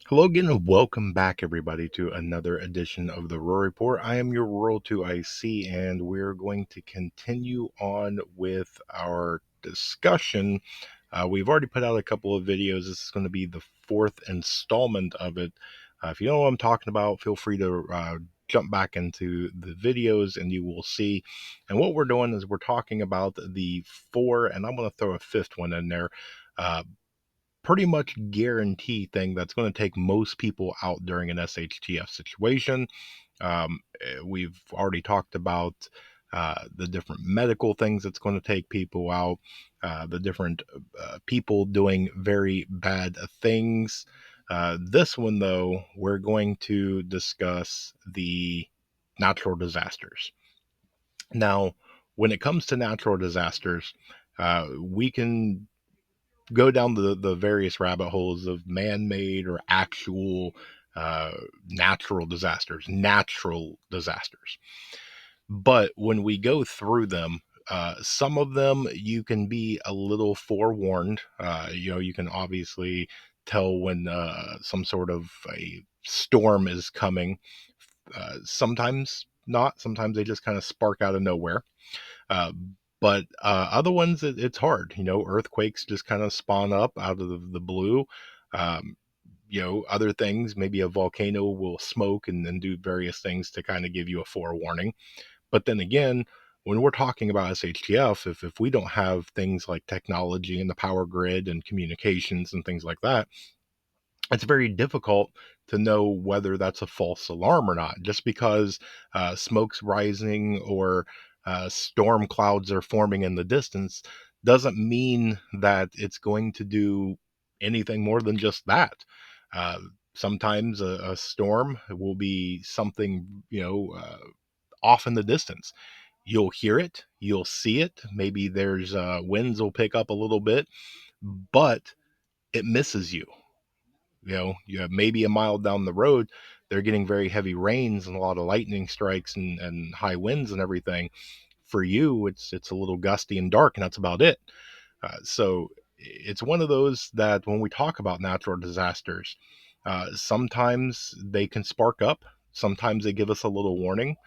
Hello again, and welcome back, everybody, to another edition of the Rural Report. I am your Rural 2IC, and we're going to continue on with our discussion. We've already put out a couple of videos. This is going to be the fourth installment of it. If you know what I'm talking about, feel free to jump back into the videos and you will see. And what we're doing is we're talking about the four, and I'm going to throw a fifth one in there. Uh, Pretty much guarantee thing that's going to take most people out during an SHTF situation. We've already talked about the different medical things that's going to take people out, the different people doing very bad things. This one, though, we're going to discuss the natural disasters. Now, when it comes to natural disasters, we can go down the various rabbit holes of man-made or actual uh, natural disasters. But when we go through them, some of them you can be a little forewarned. You can obviously tell when some sort of a storm is coming. Sometimes not. Sometimes they just kind of spark out of nowhere. Uh, but other ones, it's hard. Earthquakes just kind of spawn up out of the blue. Um, Other things, maybe a volcano will smoke and do various things to kind of give you a forewarning. But then again, when we're talking about SHTF, if we don't have things like technology and the power grid and communications and things like that, it's very difficult to know whether that's a false alarm or not. Just because smoke's rising or storm clouds are forming in the distance doesn't mean that it's going to do anything more than just that. Uh, Sometimes a storm will be something, off in the distance. You'll hear it, you'll see it. Maybe there's winds will pick up a little bit, but it misses you. You have maybe a mile down the road, they're getting very heavy rains and a lot of lightning strikes and high winds and everything. For you, it's a little gusty and dark, and that's about it. So it's one of those that when we talk about natural disasters, sometimes they can spark up, sometimes they give us a little warning.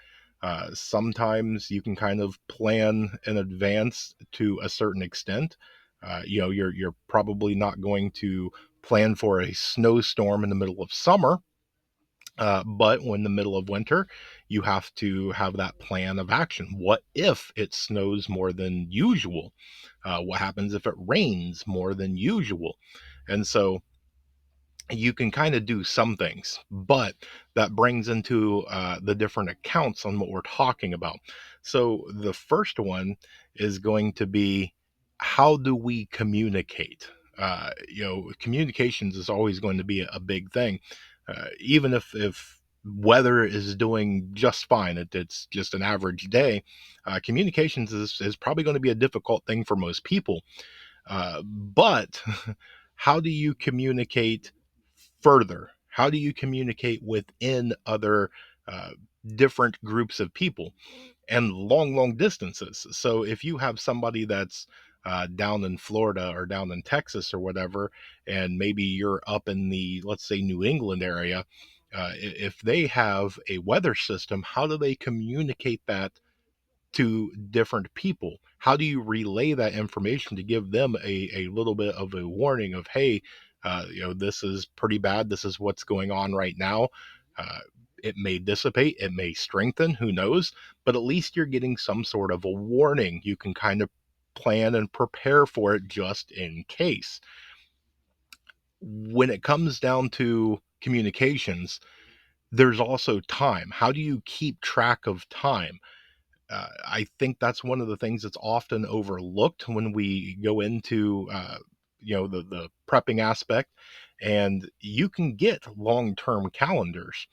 Sometimes you can kind of plan in advance to a certain extent. You're probably not going to plan for a snowstorm in the middle of summer, but when the middle of winter, you have to have that plan of action. What if it snows more than usual? What happens if it rains more than usual? And so you can kind of do some things, but that brings into the different accounts on what we're talking about. So the first one is going to be, how do we communicate? Communications is always going to be a big thing, even if weather is doing just fine, it's just an average day. Communications is probably going to be a difficult thing for most people, but how do you communicate further? How do you communicate within other uh, different groups of people and long distances? So if you have somebody that's down in Florida or down in Texas or whatever, and maybe you're up in the, let's say, New England area, if they have a weather system, how do they communicate that to different people? How do you relay that information to give them a little bit of a warning of, hey, this is pretty bad. This is what's going on right now. Uh, it may dissipate, it may strengthen, who knows? But at least you're getting some sort of a warning. You can kind of plan and prepare for it just in case. When it comes down to communications, there's also time. How do you keep track of time? I think that's one of the things that's often overlooked when we go into the prepping aspect. And you can get long-term calendars,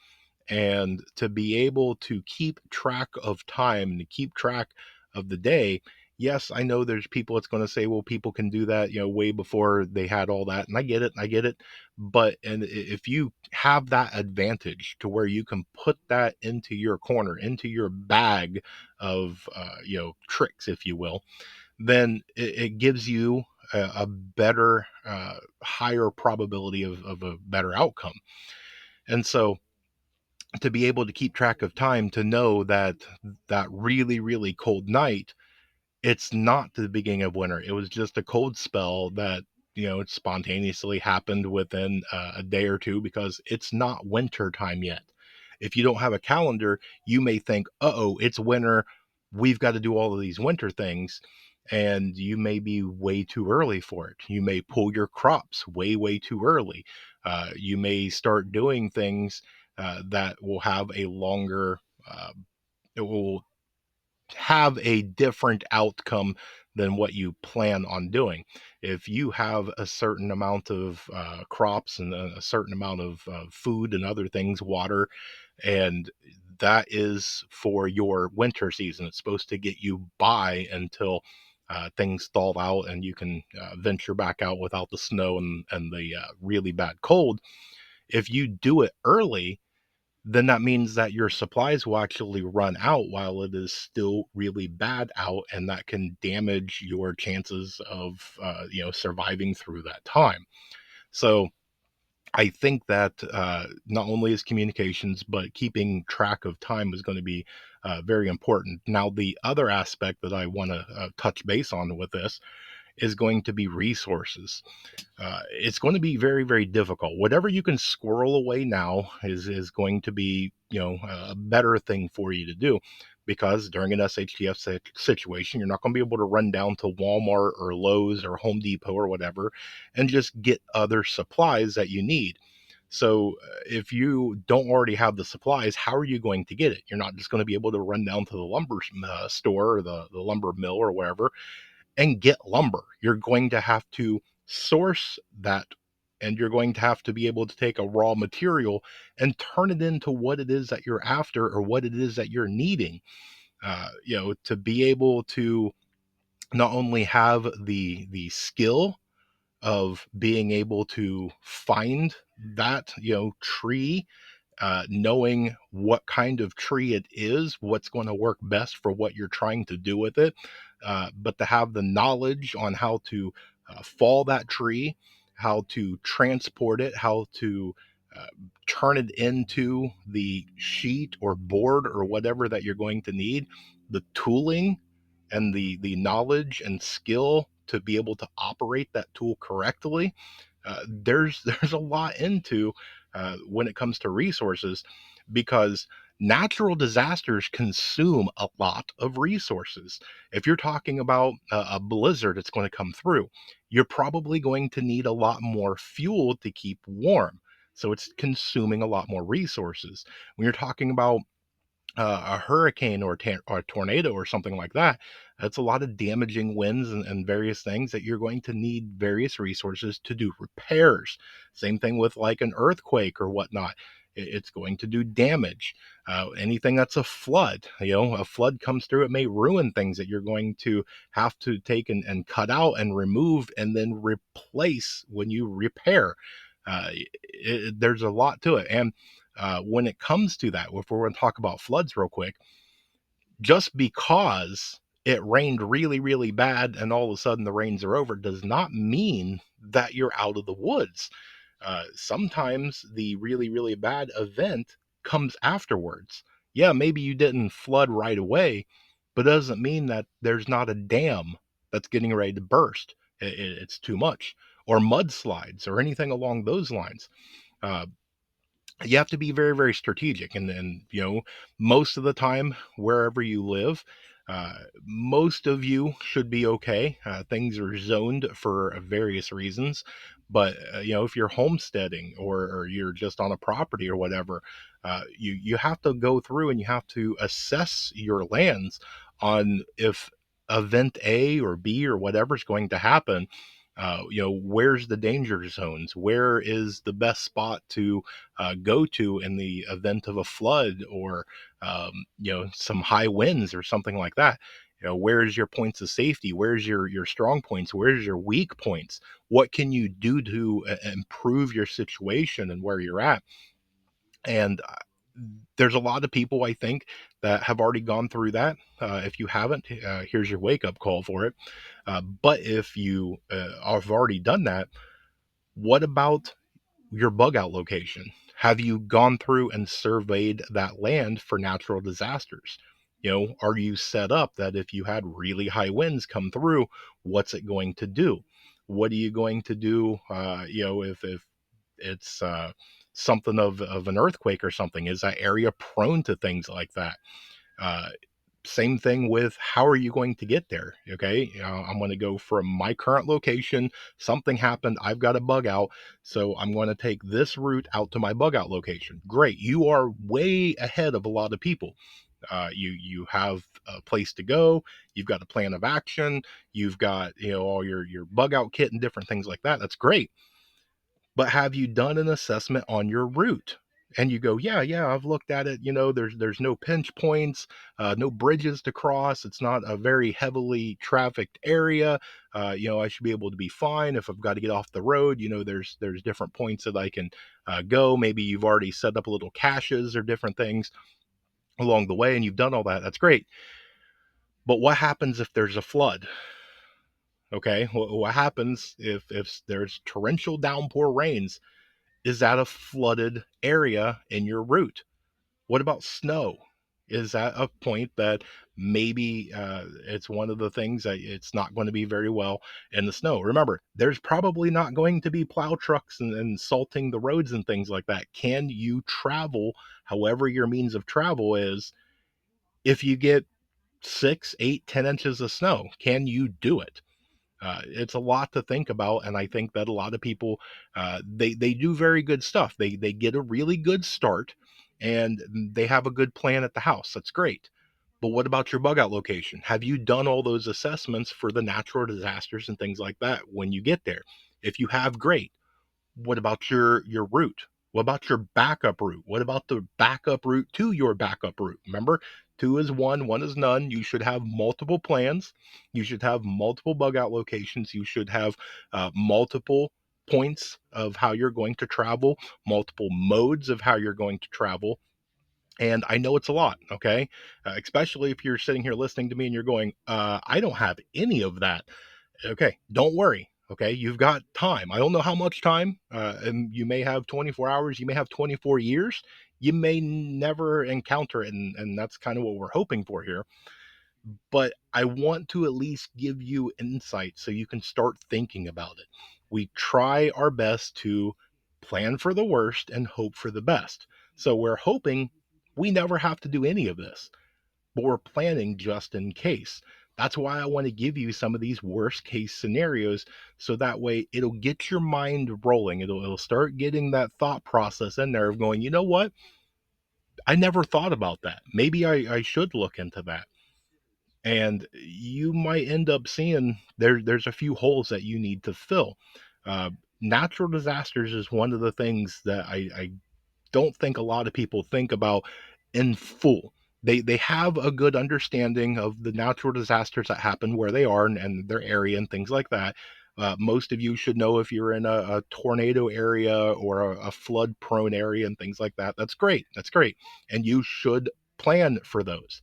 and to be able to keep track of time and to keep track of the day. Yes, I know there's people that's going to say, well, people can do that, way before they had all that, and I get it. But and if you have that advantage to where you can put that into your corner, into your bag of tricks, if you will, then it gives you a better, higher probability of a better outcome. And so to be able to keep track of time, to know that that really, really cold night, it's not the beginning of winter. It was just a cold spell that, it spontaneously happened within a day or two, because it's not winter time yet. If you don't have a calendar, you may think, "Uh-oh, it's winter. We've got to do all of these winter things." And you may be way too early for it. You may pull your crops way, way too early. You may start doing things that will have a longer, it will have a different outcome than what you plan on doing. If you have a certain amount of crops and a certain amount of food and other things, water, and that is for your winter season, it's supposed to get you by until things thaw out and you can venture back out without the snow and the really bad cold. If you do it early, then that means that your supplies will actually run out while it is still really bad out, and that can damage your chances of surviving through that time. So I think that not only is communications, but keeping track of time is going to be very important. Now, the other aspect that I want to touch base on with this is going to be resources. It's going to be very, very difficult. Whatever you can squirrel away now is going to be, a better thing for you to do, because during an SHTF situation, you're not going to be able to run down to Walmart or Lowe's or Home Depot or whatever and just get other supplies that you need. So if you don't already have the supplies, how are you going to get it? You're not just going to be able to run down to the lumber store or the lumber mill or wherever and get lumber. You're going to have to source that, and you're going to have to be able to take a raw material and turn it into what it is that you're after or what it is that you're needing. To be able to not only have the skill of being able to find that tree, knowing what kind of tree it is, what's going to work best for what you're trying to do with it, but to have the knowledge on how to fall that tree, how to transport it, how to uh, turn it into the sheet or board or whatever that you're going to need, the tooling and the knowledge and skill to be able to operate that tool correctly. There's a lot into when it comes to resources, because natural disasters consume a lot of resources. If you're talking about a blizzard that's going to come through, you're probably going to need a lot more fuel to keep warm. So it's consuming a lot more resources. When you're talking about a hurricane or a tornado or something like that, that's a lot of damaging winds and various things that you're going to need various resources to do repairs. Same thing with like an earthquake or whatnot. It's going to do damage. Anything that's a flood, a flood comes through, it may ruin things that you're going to have to take and cut out and remove and then replace when you repair. There's a lot to it. And when it comes to that, if we're going to talk about floods real quick, just because it rained really, really bad and all of a sudden the rains are over does not mean that you're out of the woods. Sometimes the really, really bad event comes afterwards. Yeah, maybe you didn't flood right away, but it doesn't mean that there's not a dam that's getting ready to burst. It's too much. Or mudslides or anything along those lines. Uh, you have to be very, very strategic, and most of the time, wherever you live, most of you should be okay. Things are zoned for various reasons, but if you're homesteading or you're just on a property or whatever, you have to go through and you have to assess your lands on if event A or B or whatever is going to happen. Where's the danger zones? Where is the best spot to go to in the event of a flood or some high winds or something like that? Where's your points of safety? Where's your strong points? Where's your weak points? What can you do to improve your situation and where you're at? And there's a lot of people, I think, that have already gone through that. If you haven't, here's your wake up call for it. But if you have already done that, what about your bug out location? Have you gone through and surveyed that land for natural disasters? Are you set up that if you had really high winds come through, what's it going to do? What are you going to do? If it's something of an earthquake or something, is that area prone to things like that? Uh, Same thing with how are you going to get there? Okay, I'm going to go from my current location. Something happened. I've got a bug out, so I'm going to take this route out to my bug out location. Great, you are way ahead of a lot of people. You have a place to go. You've got a plan of action. You've got all your bug out kit and different things like that. That's great, but have you done an assessment on your route? And you go, yeah, I've looked at it. There's no pinch points, no bridges to cross. It's not a very heavily trafficked area. I should be able to be fine if I've got to get off the road. There's different points that I can go. Maybe you've already set up a little caches or different things along the way, and you've done all that. That's great. But what happens if there's a flood? Okay, what happens if there's torrential downpour rains? Is that a flooded area in your route? What about snow? Is that a point that maybe it's one of the things that it's not going to be very well in the snow? Remember, there's probably not going to be plow trucks and salting the roads and things like that. Can you travel, however your means of travel is, if you get 6, 8, 10 inches of snow? Can you do it? It's a lot to think about, and I think that a lot of people they do very good stuff. They get a really good start, and they have a good plan at the house. That's great. But what about your bug out location? Have you done all those assessments for the natural disasters and things like that when you get there? If you have, great. What about your route? What about your backup route? What about the backup route to your backup route? Remember, two is one is none. You should have multiple plans. You should have multiple bug out locations. You should have multiple points of how you're going to travel, multiple modes of how you're going to travel. And I know it's a lot, okay? Especially if you're sitting here listening to me and you're going, I don't have any of that. Okay, don't worry. Okay, you've got time. I don't know how much time, and you may have 24 hours, you may have 24 years, you may never encounter it, and that's kind of what we're hoping for here. But I want to at least give you insight so you can start thinking about it. We try our best to plan for the worst and hope for the best. So we're hoping we never have to do any of this, but we're planning just in case. That's why I want to give you some of these worst case scenarios so that way it'll get your mind rolling. It'll start getting that thought process in there of going, you know what? I never thought about that. Maybe I should look into that. And you might end up seeing there's a few holes that you need to fill. Uh, Natural disasters is one of the things that I don't think a lot of people think about in full. They have a good understanding of the natural disasters that happen where they are and their area and things like that. Most of you should know if you're in a tornado area or a flood prone area and things like that. That's great. That's great. And you should plan for those.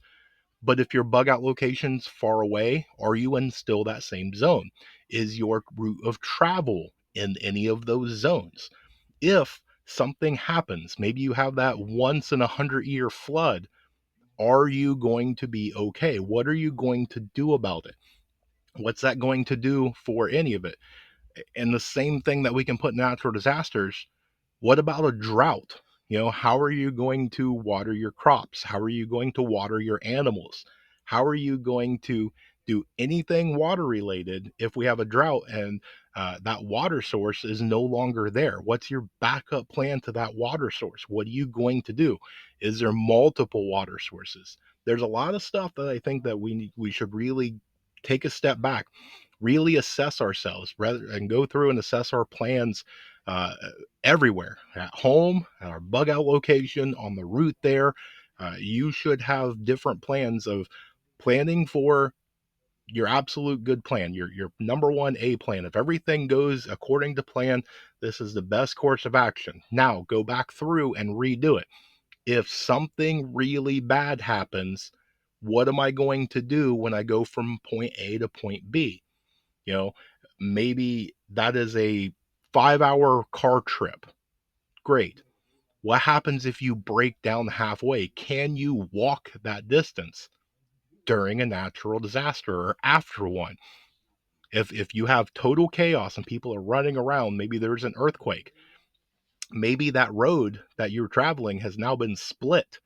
But if your bug out location's far away, are you in still that same zone? Is your route of travel in any of those zones? If something happens, maybe you have that once in 100-year flood, are you going to be okay? What are you going to do about it? What's that going to do for any of it? And the same thing that we can put in natural disasters, what about a drought? How are you going to water your crops? How are you going to water your animals? How are you going to do anything water related if we have a drought and that water source is no longer there? What's your backup plan to that water source? What are you going to do? Is there multiple water sources? There's a lot of stuff that I think that we should really take a step back, really assess ourselves rather and go through and assess our plans uh, everywhere, at home, at our bug out location, on the route there. You should have different plans of planning for your absolute good plan, your number one A plan. If everything goes according to plan, this is the best course of action. Now go back through and redo it. If something really bad happens, what am I going to do when I go from point A to point B? You know, maybe that is a 5-hour car trip. Great. What happens if you break down halfway? Can you walk that distance during a natural disaster or after one? If you have total chaos and people are running around, maybe there's an earthquake. Maybe that road that you're traveling has now been split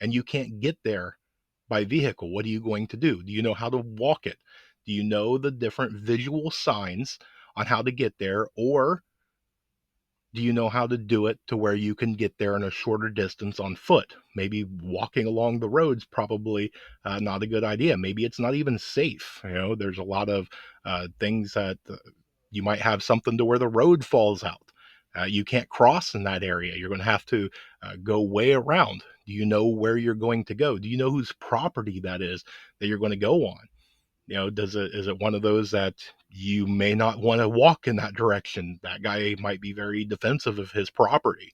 and you can't get there by vehicle. What are you going to do? Do you know how to walk it? Do you know the different visual signs on how to get there? Or do you know how to do it to where you can get there in a shorter distance on foot? Maybe walking along the road's probably not a good idea. Maybe it's not even safe. You know, there's a lot of things that you might have something to where the road falls out. You can't cross in that area. You're going to have to go way around. Do you know where you're going to go? Do you know whose property that is that you're going to go on? You know, does it is it one of those that you may not want to walk in that direction? That guy might be very defensive of his property.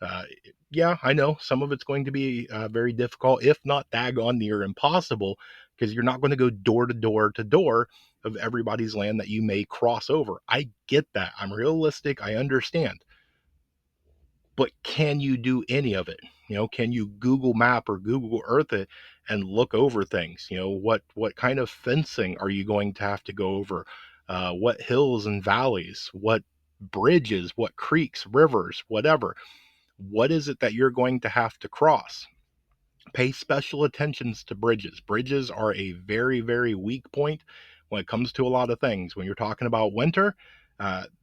Uh, yeah, I know some of it's going to be very difficult, if not daggone near impossible, because you're not going to go door to door to door of everybody's land that you may cross over. I get that. I'm realistic. I understand, but can you do any of it? You know, can you Google Map or Google Earth it and look over things? You know, what kind of fencing are you going to have to go over? What hills and valleys? What bridges? What creeks, rivers, whatever? What is it that you're going to have to cross? Pay special attentions to bridges. Bridges are a very, very weak point when it comes to a lot of things. When you're talking about winter,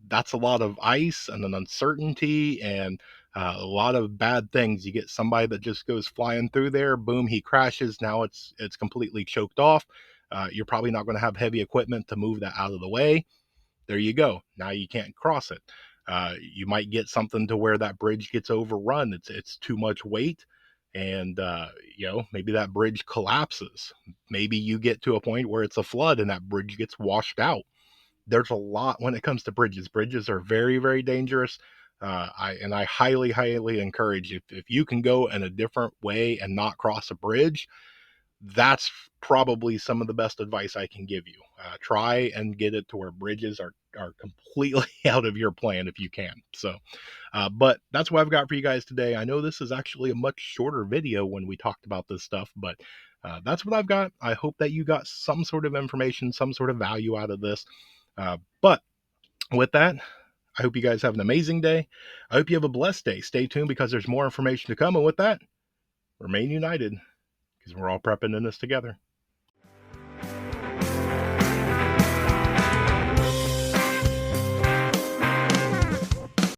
that's a lot of ice and an uncertainty and a lot of bad things. You get somebody that just goes flying through there, boom, he crashes. Now it's completely choked off. You're probably not going to have heavy equipment to move that out of the way. There you go. Now you can't cross it. You might get something to where that bridge gets overrun. It's too much weight, and you know, maybe that bridge collapses. Maybe you get to a point where it's a flood and that bridge gets washed out. There's a lot when it comes to bridges. Bridges are very, very dangerous. I highly, highly encourage, if you can go in a different way and not cross a bridge, that's probably some of the best advice I can give you. Try and get it to where bridges are completely out of your plan if you can. So, but that's what I've got for you guys today. I know this is actually a much shorter video when we talked about this stuff, but that's what I've got. I hope that you got some sort of information, some sort of value out of this. But with that, I hope you guys have an amazing day. I hope you have a blessed day. Stay tuned because there's more information to come. And with that, remain united because we're all prepping in this together.